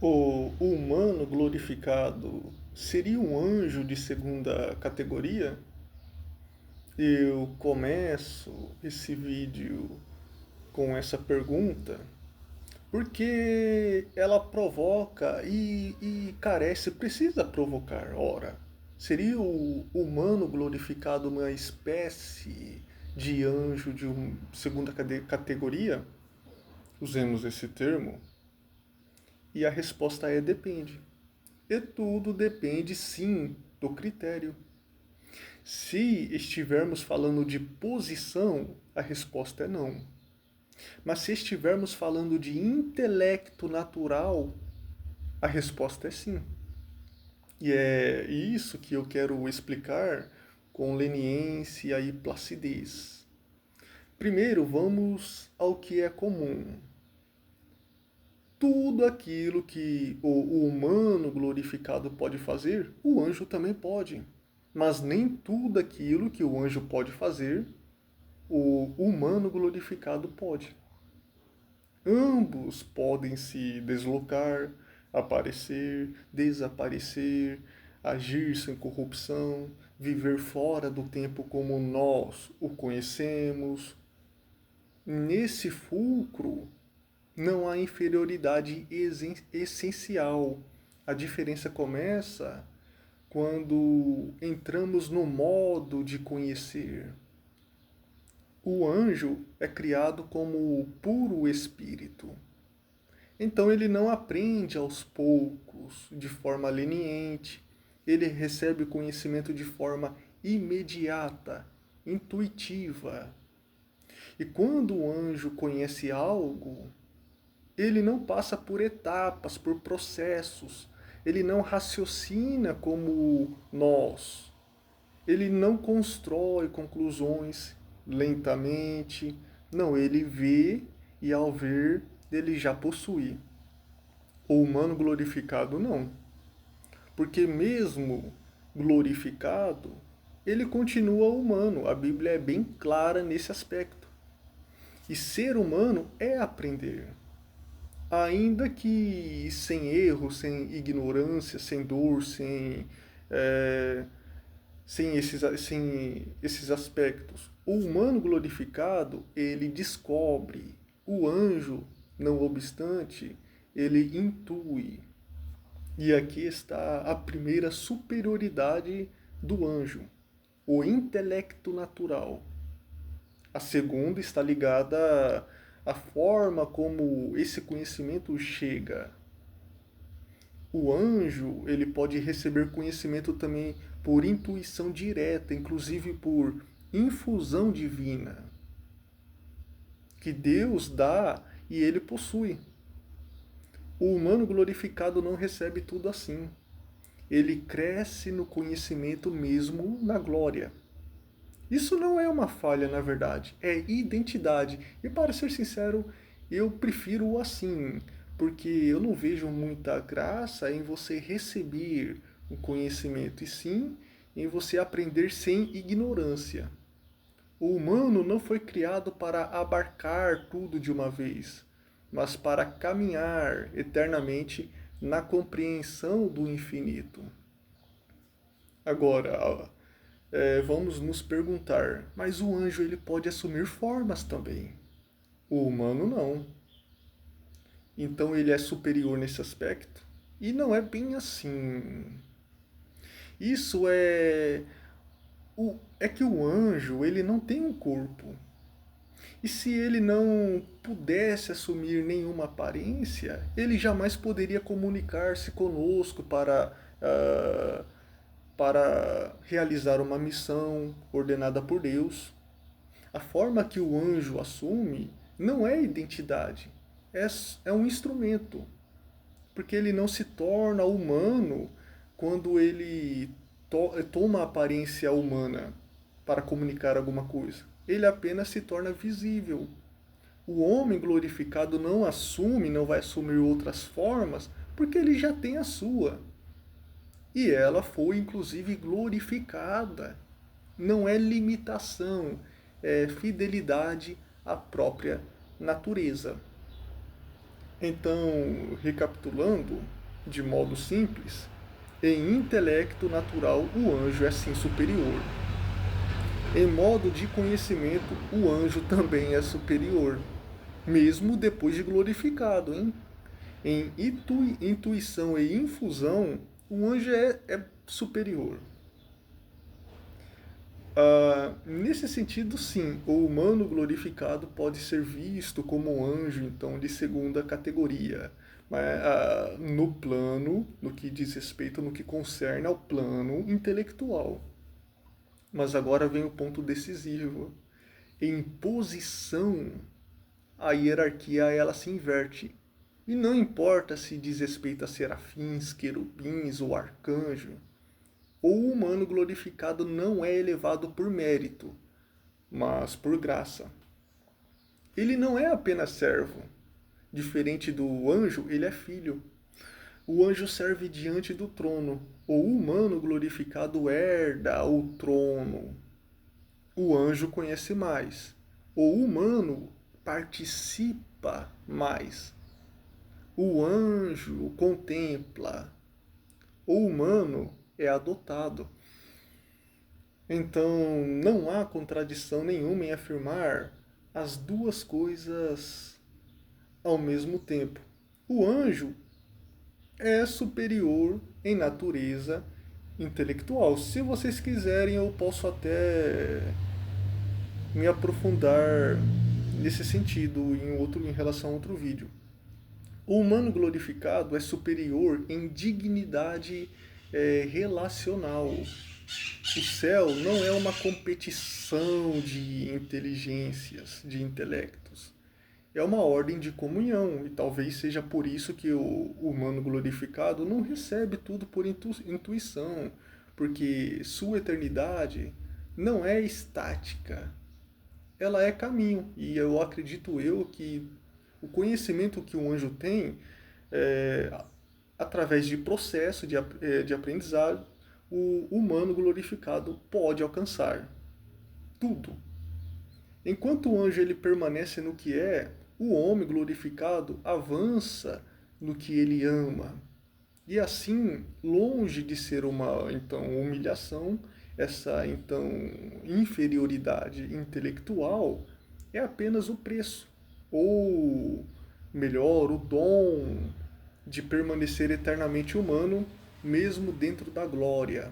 O humano glorificado seria um anjo de segunda categoria? Eu começo esse vídeo com essa pergunta porque ela provoca e carece, precisa provocar. Ora, seria o humano glorificado uma espécie de anjo de segunda categoria? Usemos esse termo. E a resposta é depende. E tudo depende, sim, do critério. Se estivermos falando de posição, a resposta é não. Mas se estivermos falando de intelecto natural, a resposta é sim. E é isso que eu quero explicar com leniência e placidez. Primeiro, vamos ao que é comum. Tudo aquilo que o humano glorificado pode fazer, o anjo também pode. Mas nem tudo aquilo que o anjo pode fazer, o humano glorificado pode. Ambos podem se deslocar, aparecer, desaparecer, agir sem corrupção, viver fora do tempo como nós o conhecemos. Nesse fulcro, não há inferioridade essencial. A diferença começa quando entramos no modo de conhecer. O anjo é criado como puro espírito. Então ele não aprende aos poucos, de forma leniente. Ele recebe o conhecimento de forma imediata, intuitiva. E quando o anjo conhece algo, ele não passa por etapas, por processos. Ele não raciocina como nós. Ele não constrói conclusões lentamente. Não, ele vê e ao ver, ele já possui. O humano glorificado não. Porque mesmo glorificado, ele continua humano. A Bíblia é bem clara nesse aspecto. E ser humano é aprender. Ainda que sem erro, sem ignorância, sem dor, é, sem esses aspectos. O humano glorificado, ele descobre. O anjo, não obstante, ele intui. E aqui está a primeira superioridade do anjo, o intelecto natural. A segunda está ligada à forma como esse conhecimento chega. O anjo, ele pode receber conhecimento também por intuição direta, inclusive por infusão divina, que Deus dá e ele possui. O humano glorificado não recebe tudo assim. Ele cresce no conhecimento mesmo na glória. Isso não é uma falha, na verdade, é identidade. E para ser sincero, eu prefiro o assim, porque eu não vejo muita graça em você receber o conhecimento, e sim em você aprender sem ignorância. O humano não foi criado para abarcar tudo de uma vez, mas para caminhar eternamente na compreensão do infinito. Agora, vamos nos perguntar, mas o anjo ele pode assumir formas também. O humano não. Então ele é superior nesse aspecto? E não é bem assim. Isso é que o anjo ele não tem um corpo. E se ele não pudesse assumir nenhuma aparência, ele jamais poderia comunicar-se conosco para realizar uma missão ordenada por Deus. A forma que o anjo assume não é identidade, é um instrumento, porque ele não se torna humano quando ele toma a aparência humana para comunicar alguma coisa. Ele apenas se torna visível. O homem glorificado não assume, não vai assumir outras formas, porque ele já tem a sua. E ela foi inclusive glorificada. Não é limitação, é fidelidade à própria natureza. Então, recapitulando de modo simples, em intelecto natural o anjo é sim superior. Em modo de conhecimento, o anjo também é superior, mesmo depois de glorificado, hein? Em intuição e infusão, o anjo é superior. Nesse sentido, sim, o humano glorificado pode ser visto como um anjo, então, de segunda categoria. Mas, no plano, no que diz respeito, no que concerne ao plano intelectual. Mas agora vem o ponto decisivo. Em posição, a hierarquia ela se inverte. E não importa se diz respeito a serafins, querubins ou arcanjo. O humano glorificado não é elevado por mérito, mas por graça. Ele não é apenas servo. Diferente do anjo, ele é filho. O anjo serve diante do trono. O humano glorificado herda o trono. O anjo conhece mais. O humano participa mais. O anjo contempla. O humano é adotado. Então, não há contradição nenhuma em afirmar as duas coisas ao mesmo tempo. O anjo é superior em natureza intelectual. Se vocês quiserem, eu posso até me aprofundar nesse sentido em relação a outro vídeo. O humano glorificado é superior em dignidade relacional. O céu não é uma competição de inteligências, de intelectos. É uma ordem de comunhão, e talvez seja por isso que o humano glorificado não recebe tudo por intuição, porque sua eternidade não é estática, ela é caminho. E eu acredito que o conhecimento que um anjo tem, é, através de processo de aprendizado, o humano glorificado pode alcançar tudo. Enquanto o anjo ele permanece no que é, o homem glorificado avança no que ele ama. E assim, longe de ser uma então humilhação, essa então inferioridade intelectual é apenas o preço, ou melhor, o dom de permanecer eternamente humano, mesmo dentro da glória.